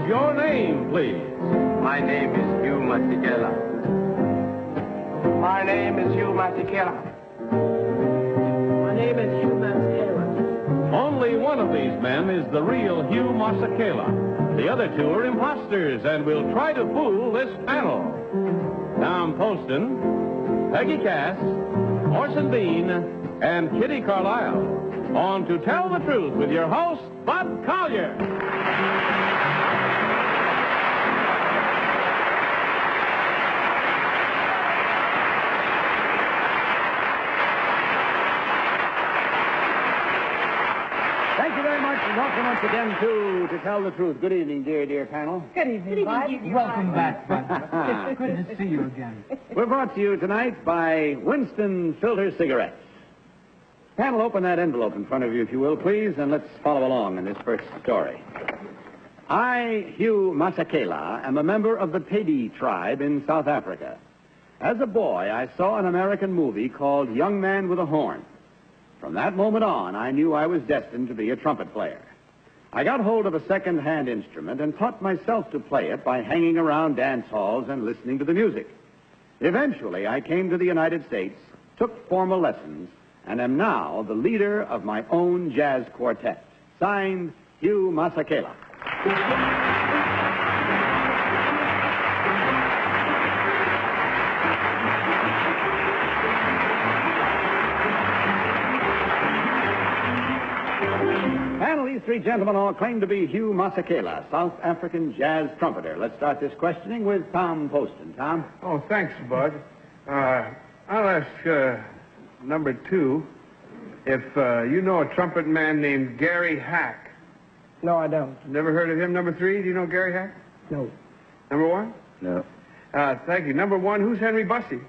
your name, please. My name is Hugh Masekela. My name is Hugh Masekela. My name is Hugh Masekela. Only one of these men is the real Hugh Masekela. The other two are imposters and will try to fool this panel. Tom Poston, Peggy Cass, Orson Bean, and Kitty Carlisle. On To Tell the Truth with your host, Bud Collier. Thank you very much, and welcome once again to Tell the Truth. Good evening, dear panel. Good evening, Bud. Welcome back, Bud. It's good to see you again. We're brought to you tonight by Winston Filter Cigarettes. Panel, open that envelope in front of you, if you will, please, and let's follow along in this first story. I, Hugh Masekela, am a member of the Pedi tribe in South Africa. As a boy, I saw an American movie called Young Man with a Horn. From that moment on, I knew I was destined to be a trumpet player. I got hold of a second-hand instrument and taught myself to play it by hanging around dance halls and listening to the music. Eventually, I came to the United States, took formal lessons, and am now the leader of my own jazz quartet. Signed, Hugh Masekela. Panel, these three gentlemen all claim to be Hugh Masekela, South African jazz trumpeter. Let's start this questioning with Tom Poston. Tom? Oh, thanks, Bud. I'll ask number two if you know a trumpet man named Gary Hack. No, I don't. Never heard of him? Number three, do you know Gary Hack? No. Number one? No. Thank you. Number one, who's Henry Bussey?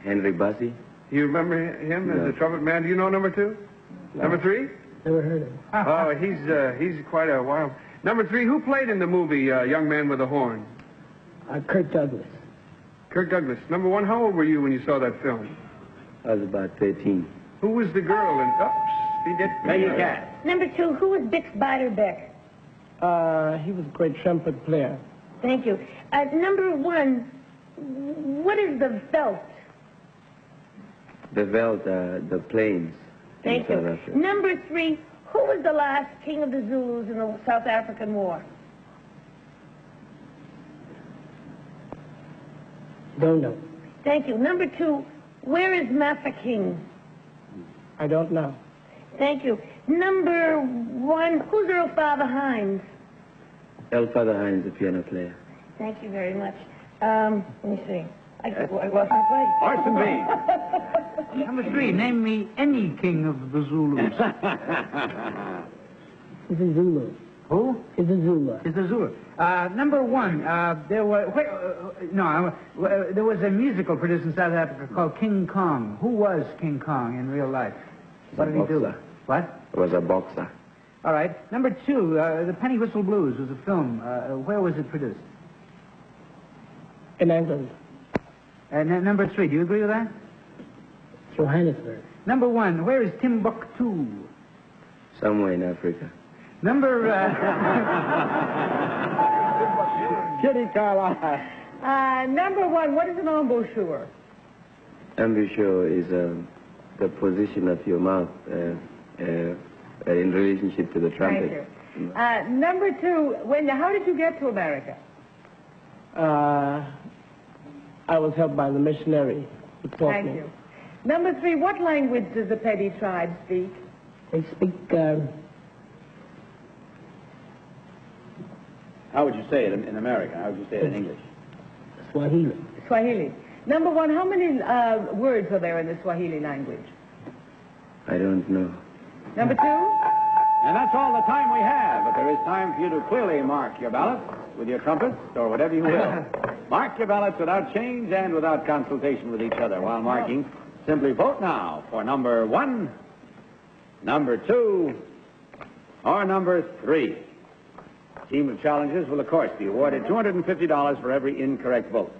Henry Bussey? You remember him as a trumpet man? Do you know number two? No. Number three? Never heard of him. Oh, he's quite a wild. Number three, who played in the movie Young Man with a Horn? Kirk Douglas. Kirk Douglas. Number one, how old were you when you saw that film? I was about 13. Who was the girl in... Oops, he did... Peggy Cass. Number two, who was Bix Beiderbecke? He was a great trumpet player. Thank you. Number one, what is the veld? The Veld, the plains. Thank in you. South Africa. Number three, who was the last king of the Zulus in the South African War? Don't know. Thank you. Number two, where is Mafeking? I don't know. Thank you. Number one, who's Earl Father Hines? El Father Hines, the piano player. Thank you very much. Let me see. I lost my place. Orson Bean. Number three, name me any king of the Zulus. He's a Zulu. Who? He's a Zulu. Is the Zulu. Number one, there was a musical produced in South Africa called King Kong. Who was King Kong in real life? What did he do? Boxer. What? He was a boxer. All right. Number two, the Penny Whistle Blues was a film. Where was it produced? In England. And number three, do you agree with that? Johannesburg. Number one, where is Timbuktu? Somewhere in Africa. Number... Kitty Carlisle. Number one, what is an embouchure? Embouchure is the position of your mouth in relationship to the trumpet. Thank you. Number two, how did you get to America? I was helped by the missionary who taught me. Thank you. Number three, what language does the Pedi tribe speak? They speak, How would you say it in America? How would you say it in English? Swahili. Swahili. Number one, how many words are there in the Swahili language? I don't know. Number two? And that's all the time we have, but there is time for you to clearly mark your ballots with your trumpets or whatever you will. Mark your ballots without change and without consultation with each other. While marking, simply vote now for number one, number two, or number three. Team of challengers will, of course, be awarded $250 for every incorrect vote.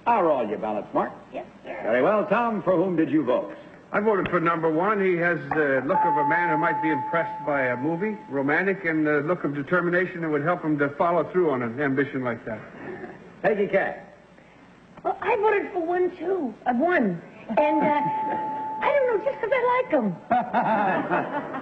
Are all your ballots marked? Yes, sir. Very well. Tom, for whom did you vote? I voted for number one. He has the look of a man who might be impressed by a movie, romantic, and the look of determination that would help him to follow through on an ambition like that. Peggy Cat. Well, I voted for one, too. One. And, I don't know, just because I like him.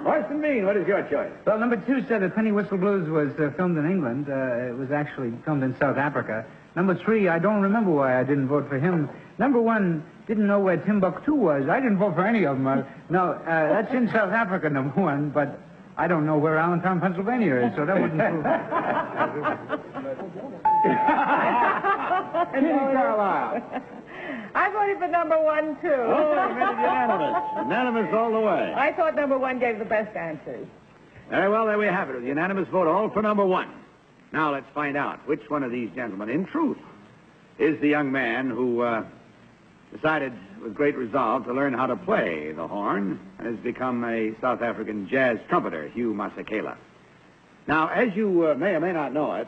Orson Bean, what is your choice? Well, number 2 said that Penny Whistle Blues was filmed in England. It was actually filmed in South Africa. Number 3, I don't remember why I didn't vote for him. Number 1, didn't know where Timbuktu was. I didn't vote for any of them. No, that's in South Africa, number 1, but I don't know where Allentown, Pennsylvania is, so that wouldn't prove. Kitty Carlisle. I voted for number 1, too. Oh, made it unanimous. Unanimous all the way. I thought number 1 gave the best answers. Very well, there we have it. The unanimous vote all for number 1. Now let's find out which one of these gentlemen, in truth, is the young man who decided with great resolve to learn how to play the horn and has become a South African jazz trumpeter, Hugh Masekela. Now, as you may or may not know it,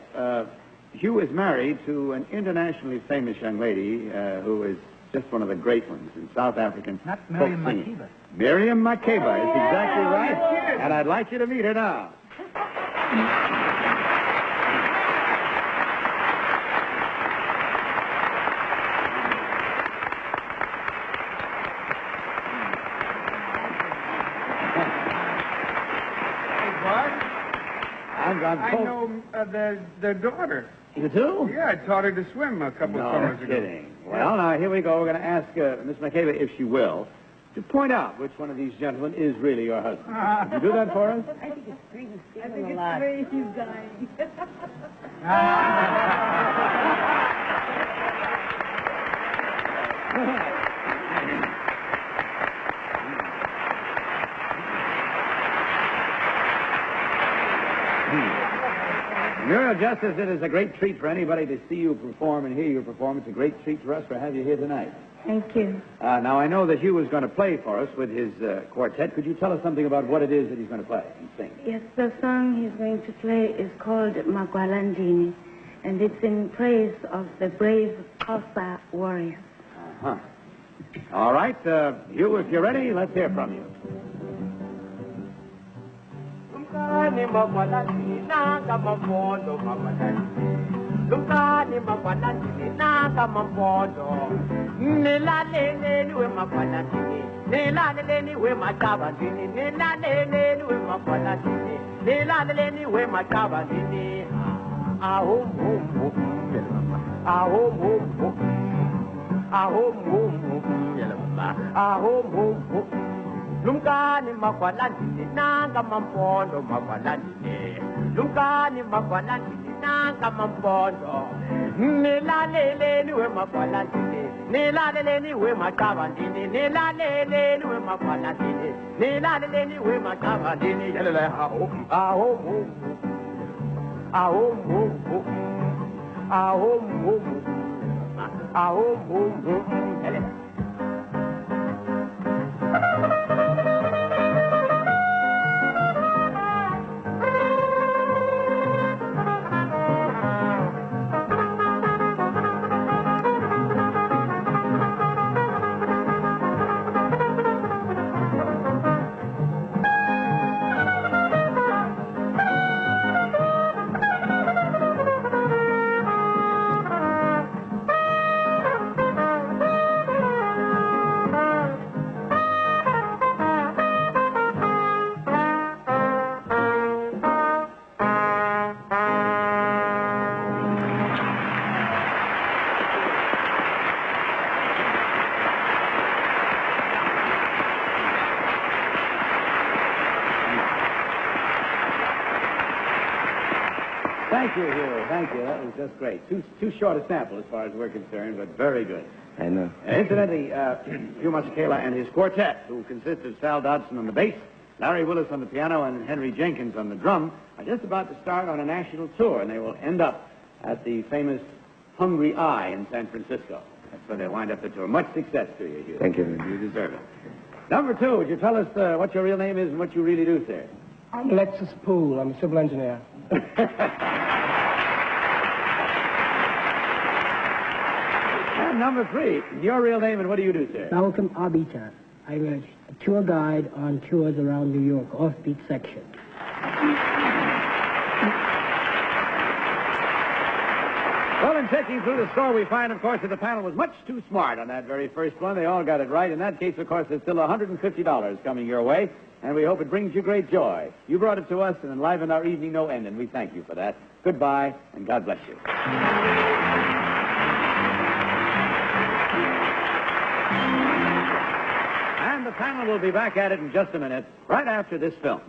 Hugh is married to an internationally famous young lady who is just one of the great ones in South African Not folk Miriam singing. Makeba. Miriam Makeba is exactly right, and I'd like you to meet her now. I know their daughter. You do? Yeah, I taught her to swim a couple of summers No ago. kidding. Well, now, here we go. We're going to ask Miss Makeba, if she will, to point out which one of these gentlemen is really your husband. Would you do that for us? I think it's 3 who's I stealing think a it's lot. 3 he's dying. Muriel, just as it is a great treat for anybody to see you perform and hear you perform, it's a great treat for us to have you here tonight. Thank you. Now, I know that Hugh is going to play for us with his quartet. Could you tell us something about what it is that he's going to play and sing? Yes, the song he's going to play is called Magwalandini, and it's in praise of the brave Xhosa warriors. Uh-huh. All right, Hugh, if you're ready, let's hear from you. Lumkani magwalandini nanga mambondo magwalandini. Lumkani magwalandini nanga mambondo. Nilaleleni we magwalandini. Nilaleleni we matabandini. Nilaleleni we magwalandini. Nilaleleni we matabandini. Ahom hom hom. Ahom hom hom. Ahom hom hom. Ahom hom hom. Lumkani magwalandini nanga mambondo magwalandini. Lumkani magwalandini nanga mambondo. Nilaleleni we magwalandini. Nilaleleni we matabandini. Nilaleleni we magwalandini. Nilaleleni we matabandini. Yelele ahom ahom hom. Ahom hom hom. Ahom hom hom. Ahom hom hom. Yelele. Thank you, Hugh. Thank you. That was just great. Too short a sample as far as we're concerned, but very good. I know. Incidentally, Hugh Masekela and his quartet, who consist of Sal Dodson on the bass, Larry Willis on the piano, and Henry Jenkins on the drum, are just about to start on a national tour, and they will end up at the famous Hungry Eye in San Francisco. That's where they'll wind up the tour. Much success to you, Hugh. Thank you. You deserve it. Number 2, would you tell us what your real name is and what you really do, sir? I'm Lexus Poole. I'm a civil engineer. And number 3, your real name and what do you do, sir? Malcolm Arbiter. I'm a tour guide on tours around New York, offbeat section. Well, in checking through the store, we find, of course, that the panel was much too smart on that very first one. They all got it right. In that case, of course, there's still $150 coming your way, and we hope it brings you great joy. You brought it to us and enlivened our evening no end, and we thank you for that. Goodbye, and God bless you. And the panel will be back at it in just a minute, right after this film.